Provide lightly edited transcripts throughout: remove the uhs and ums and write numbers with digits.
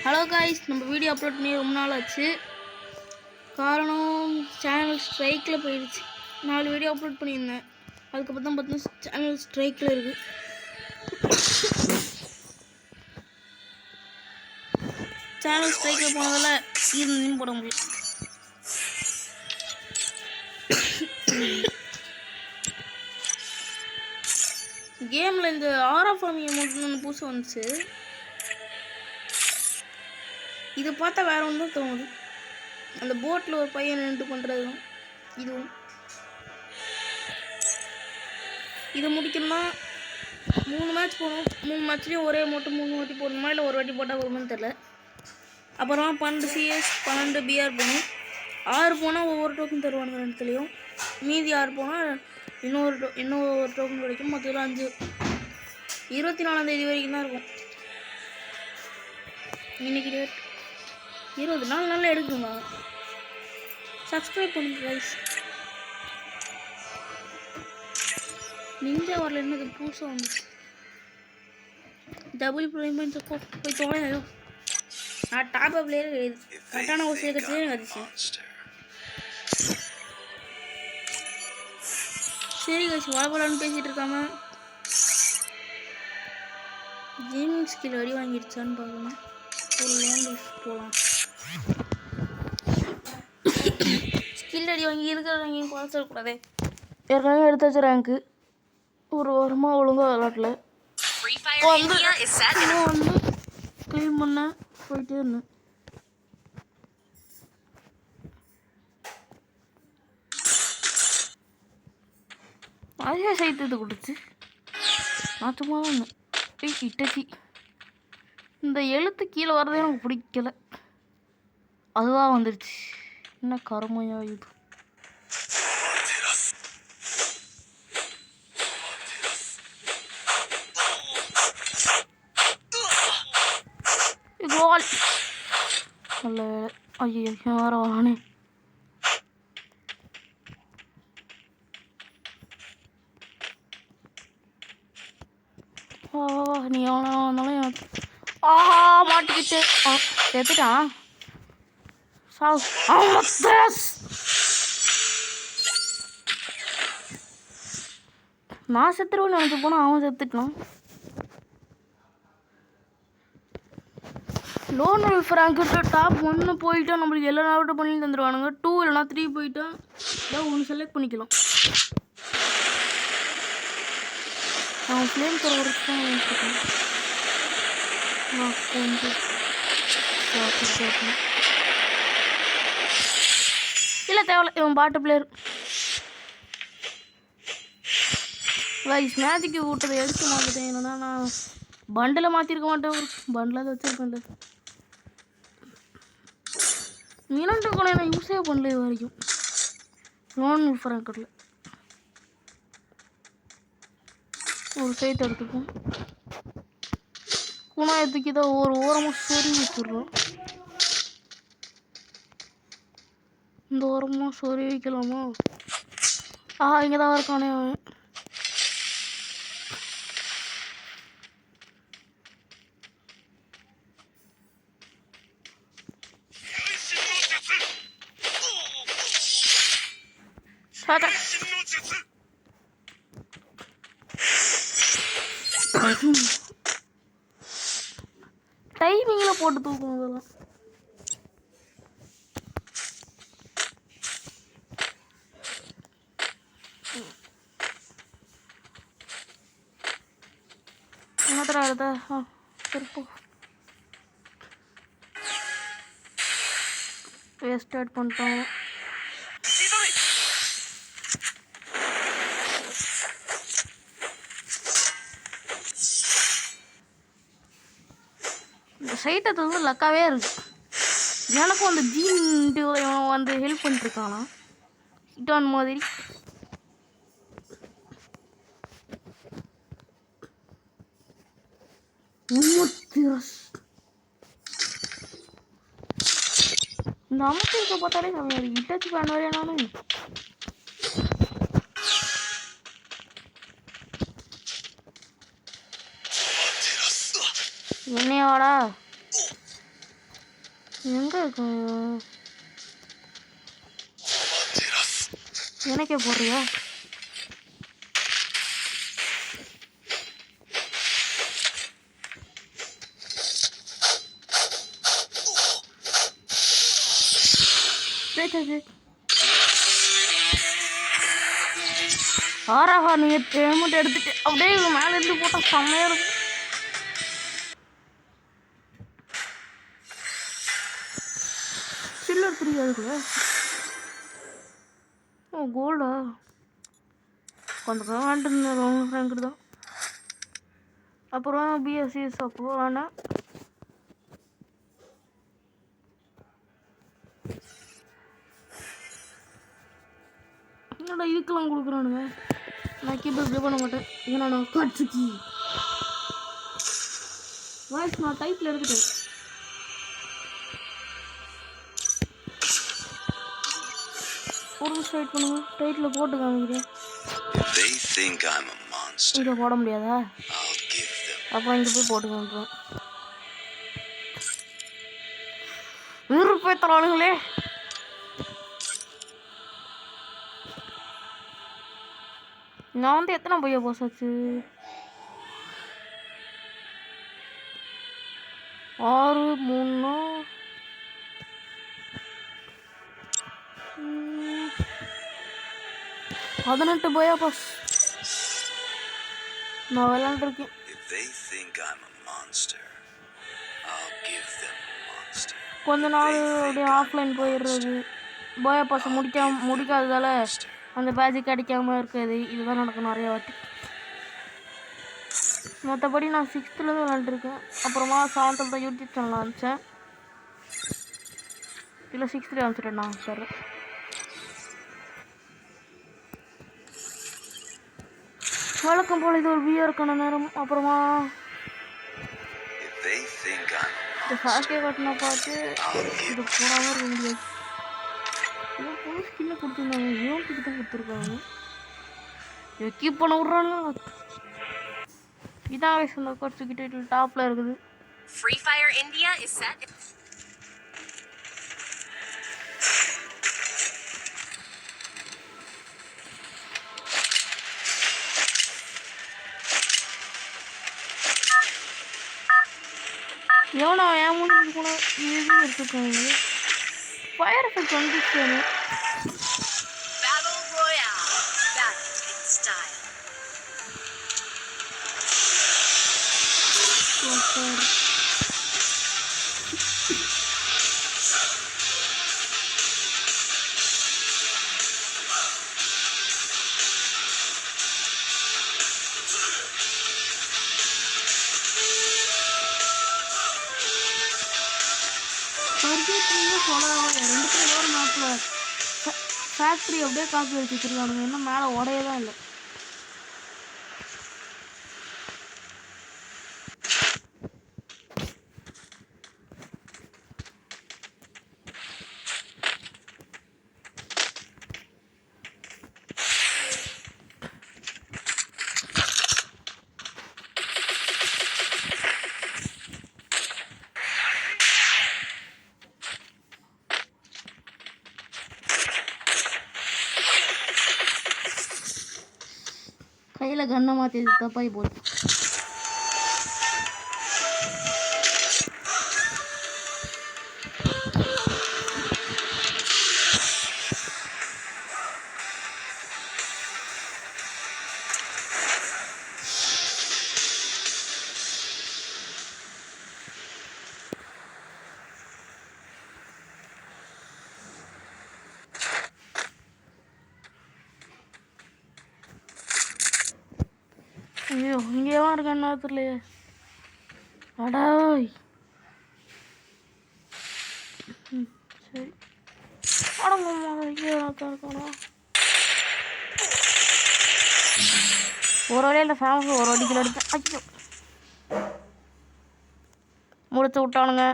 Hello guys, நம்ம video upload பண்ணி ரொம்ப நாள் ஆச்சு. காரணம் சேனல் ஸ்ட்ரைக்கில் போயிடுச்சு. 4 வீடியோ அப்லோட் பண்ணியிருந்தேன். அதுக்கப்புறம் தான் பார்த்தீங்கன்னா சேனல் ஸ்ட்ரைக்கில் இருக்குது. சேனல் ஸ்ட்ரைக்கில் போனதால் இருந்து போட முடியும். கேமில் இந்த ஆர்ஆஃப் அமௌண்ட் புதுசாக வந்துச்சு. இது பார்த்தா வேற ஒன்று தான் தோணுது. அந்த போட்டில் ஒரு பையன் நின்று பண்ணுறது தான் இதுவும். இதை முடிக்கணும்னா 3 மேட்ச் போகணும். 3 மேட்ச்லேயும் ஒரே மட்டும் 3 வாட்டி போடணுமா இல்லை ஒரு வாட்டி போட்டால் வருமானு தெரில. அப்புறமா 12 CS 12 BR போகணும். 6 போனால் ஒவ்வொரு டோக்கன் தருவானுங்க ரெண்டுத்துலேயும். மீதி 6 போனால் இன்னொரு டோக்கன் கிடைக்கும். மொத்தத்தில் 5. 24ஆம் தேதி வரைக்கும் தான் இருக்கும். இன்னைக்கு டேட் 24 நாளில் எடுக்குங்க. சப்ஸ்கிரைப் பண்ணுங்க கைஸ். நிஞ்சா வரல, என்னது புதுசாக வந்துச்சு. டபுள் பேமெண்ட்ஸ் போய் தோணும். நான் டாப் அப்லேயே கிடையாது. கரெக்டான ஒரு சேர்க்கறதுலேயே வந்துச்சு. சரி கைஸ், வளபலான்னு பேசிகிட்டு இருக்காம கேமிங் ஸ்கில் அடி வாங்கிடுச்சான்னு பார்க்கணும். ஒரு லோன் போகலாம். ஸ்கில் அடி வாங்கி இருக்கிற ரேங்கையும் குறைச்சிடக்கூடாது. ஏற்கனவே எடுத்து வச்ச ரேங்க்கு ஒரு வாரமாக ஒழுங்காக விளாட்ல. வந்து க்ளீன் பண்ண போயிட்டே இருந்தேன். அதே சைத்து கொடுத்து நான் சும்மா தான் இருந்தேன். இட்டச்சி இந்த எழுத்து கீழே வரதே எனக்கு பிடிக்கல. அதுவாக வந்துடுச்சு. என்ன கருமையா இது. நல்ல ஐயோ வேற வானே. நீ எவ்வளோ வந்தாலும் மாட்டிக்கிட்டு செத்துட்டான். நான் செத்துருவேன்னு நினச்சி போனால் அவன் செத்துட்டான். லோன் ஃப்ராங்க்ட்டு டாப் 1 போயிட்டா நம்மளுக்கு எல்லா நாட்டும் பண்ணி தந்துடுவானுங்க. 2 இல்லைனா 3 போயிட்டா ஏதாவது ஒன்று செலக்ட் பண்ணிக்கலாம். அவன் ஃப்ளேம் தரவருக்கு தான் இருக்கேன். இல்லை தேவையில்ல, இவன் பாட்டு பிளேயர். வைஸ் மேஜிக்கு விட்டதை எடுத்து மாற்றிட்டேன். என்னன்னா நான் பண்டில் மாற்றிருக்க மாட்டேன். பண்டில் அதை வச்சுருக்கேன். மீனண்டு கூட நான் யூஸே பண்ணல இது வரைக்கும். லோன் ஃப்ராங்கட்டில் ஒரு சைட் எடுத்துப்போம். குணாயத்துக்கு தான் ஒரு ஓரமாக சொறி வச்சுடுறோம். இந்த ஓரமாக சொறி வைக்கலாமா? இங்கே தான் இருக்கானே அவன். டைமிங்கில் போட்டு தூக்கணும். அதெல்லாம் என்னத்தரா ஆகுதா? திருப்போ ஸ்டார்ட் பண்ணிட்டோம். சைட்டை வந்து லக்காவே இருக்கு. எனக்கும் அந்த ஜீன் வந்து ஹெல்ப் பண்ணிட்டுருக்கானா ஹிட்டான் மாதிரி. இந்த அமைச்சிருக்க பார்த்தாலே கம்மியாக இட்டாச்சு பண்ண வரையா நானும். என்னையோடா எங்கே இருக்கு எனக்கே போடுறியா ஆறாவா நீங்கள் பேமெண்ட் எடுத்துட்டு அப்படியே மேலே இருந்து போட்டால் செம்மையாக இருக்கும் சில்லர் தெரியாதுக்குள்ள ஓ கோல்டா கொஞ்சம் வேண்டாம் உங்கள் ஃப்ரெண்டு தான் அப்புறம் பிஎஸ்சிஎஸ் அப்போ வேணாம் என்னடா இதுக்கெல்லாம் கொடுக்குறானுங்க நான் கீபோர்ட் ப்ளே பண்ண மாட்டேன் ஏன்னா நான் காட்சிக்கு வாய்ஸ் நான் டைட்டில் எடுத்துட்டேன் ஒரு நிமிஷம் வெயிட் பண்ணுங்க டைட்டில் போட்டு காமிக்கிறேன் இங்கே போட முடியாதா அப்போ இங்கே போய் போட்டு காமிப்பேன் போய் தரானுங்களே நான் வந்து எத்தனை பையா போசாச்சு 6 3 18 பையா பாஸ் நான் விளையாண்டுருக்கேன் கொஞ்ச நாள் அப்படியே ஆஃப்லைன் போயிடுறது போயா பாஸ் முடிக்காததால அந்த பேஜுக்கு அடிக்காமல் இருக்குது இதுதான் நடக்கும் நிறைய வாட்டி மற்றபடி நான் 6th விளாண்டுருக்கேன் அப்புறமா 7th தான் யூடியூப் சேனல் ஆரம்பித்தேன் இல்லை 6th ஆரம்பிச்சிட்டேன் நான் சார் வழக்கம் போல் இது ஒரு பிஆருக்கான நேரம் அப்புறமா இந்த சாக்கே கட்டின பார்த்து இது போடாமல் இருக்க முடியாது ஏதோ புது ஸ்கின்னை கொடுத்துருந்தாங்க யோகிக்கு தான் கொடுத்துருக்காங்க கீப் பண்ண விட்றானுங்க இதான் வயசு அந்த குறைச்சிக்கிட்டு டாப்பில் இருக்குது Free Fire India is set. எவ்வளோ என் முன்னாடி கூட இது எடுத்துருக்காங்க ஃபயர் எஃபெக்ட் வந்துச்சு Battle Royale. Battle in style. ஒரு மேப்பில் ஃபேக்ட்ரி அப்படியே காப்பி வச்சு வச்சுருக்கானுங்க இன்னும் மேலே உடையதான் இல்லை கையில் கண்ணை மாற்றி தப்பாகி போச்சு ஐயோ இங்கேவா இருக்க நேரத்துலையே அடாய் சரி அடங்கம்மா இங்கே தான் இருக்கணும் ஒரு வழியில் ஃபேமஸ் ஒரு வடிக்கில் எடுத்தேன் ஐயோ முடிச்சு விட்டானுங்க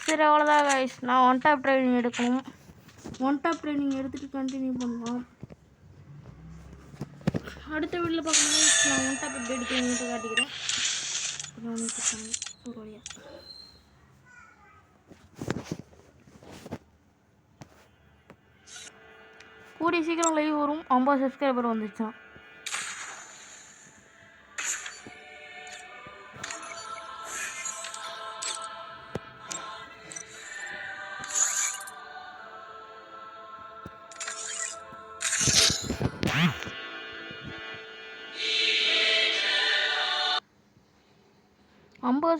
சரி அவ்வளோதான் கைஸ் நான் ஒன் டாப் ட்ரைனிங் எடுக்கணும் ஒன் டாப் ட்ரைனிங் எடுத்துகிட்டு கண்டினியூ பண்ணலாம் அடுத்த வீட்டில் பார்க்கணும் நான் ஒன் டாப் எப்படி எடுக்கிறேன் காட்டிக்கிறேன் ஒரு வழியாக கூடிய சீக்கிரம் லைவ் வரும். 50 சப்ஸ்கிரைபர் வந்துச்சான்.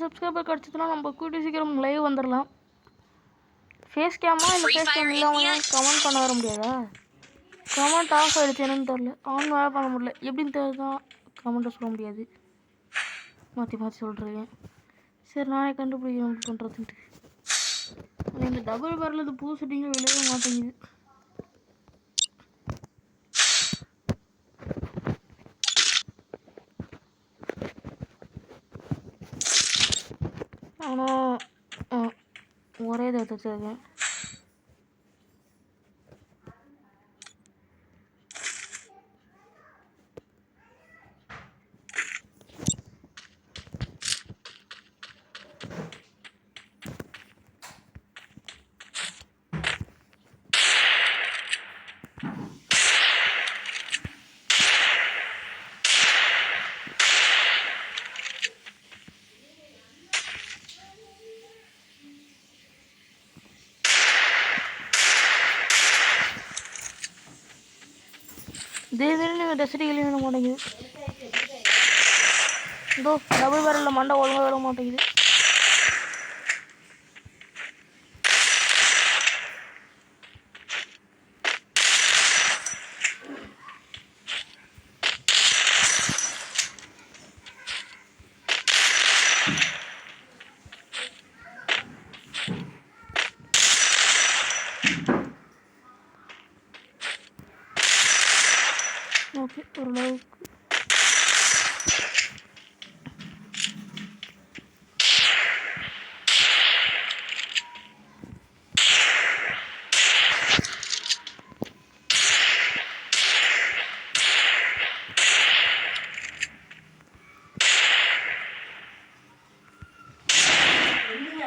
சப்ஸ்கிரைபர் கிடச்சதுன்னா நம்ம கூடிய சீக்கிரம் லைவ் வந்துடலாம். ஃபேஸ் கேமா இல்லை ஃபேஸ் கேம் இல்லாமல் கமெண்ட் பண்ண வர முடியாதா? கமெண்ட் ஆஃப் ஆகிடுச்சு, என்னன்னு தெரில. ஆன் வேலை பண்ண முடியல. எப்படின்னு தெரிஞ்சுதான் கமெண்ட்டை சொல்ல முடியாது. மாற்றி மாற்றி சொல்கிறேன். சரி, நானே கண்டுபிடிக்கிறேன் எப்படி பண்ணுறதுன்ட்டு. இந்த டபுள் பேரில் இது புது செட்டிங்க விளையவே மாட்டேங்குது. ஆனால் ஒரே இதை வச்சுருக்கேன். திடீர்னு டெசடிகளையும் விட மாட்டேங்குது. இதோ டபுள் பேரலில் மண்டை ஒழுங்காக விட மாட்டேங்குது. ஓகே, ஓரளவுக்கு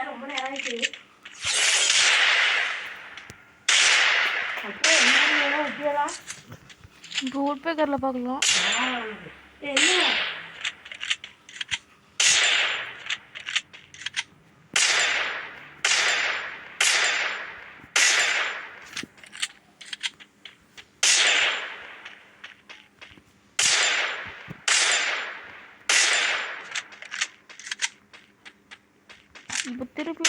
ரொம்ப நேரம் ஆயிடுச்சு. இப்போ உட்பேக்கரில் பார்க்கலாம். இப்போ திருப்பி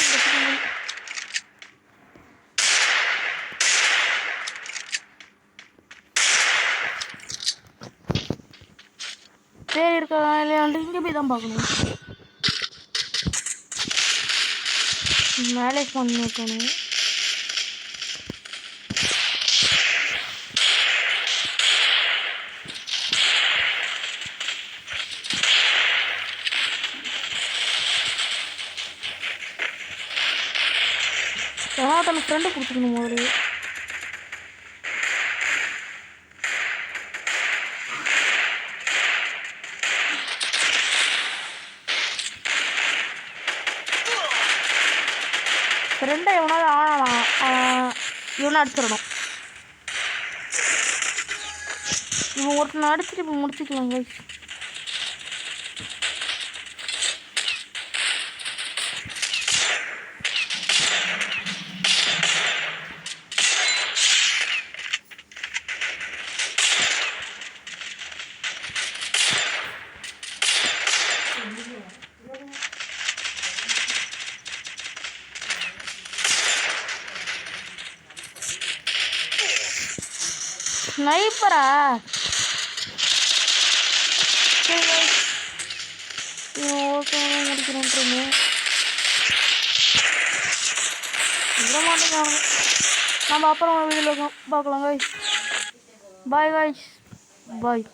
பேர் இருக்கா இல்லையாண்டு இங்கே போய் தான் பார்க்கணும். மேலேஜ் பண்ணிருக்கணும். தன் ஃப்ரெண்டு கொடுத்துக்கணும் முதல்ல. ஃப்ரெண்டை எவனாவது இவனை அடிச்சிடணும். இவன் ஒருத்தனை அடிச்சுட்டு இப்போ முடிச்சுக்கலாம் கைஸ். ஸ்னைப்பரா? ஓகே, முடிக்கிறேன். விட மாட்டேங்காங்க. நம்ம அப்புறம் வீடியோவில் பார்க்கலாம் கைஸ். பாய் கைஸ், பாய்.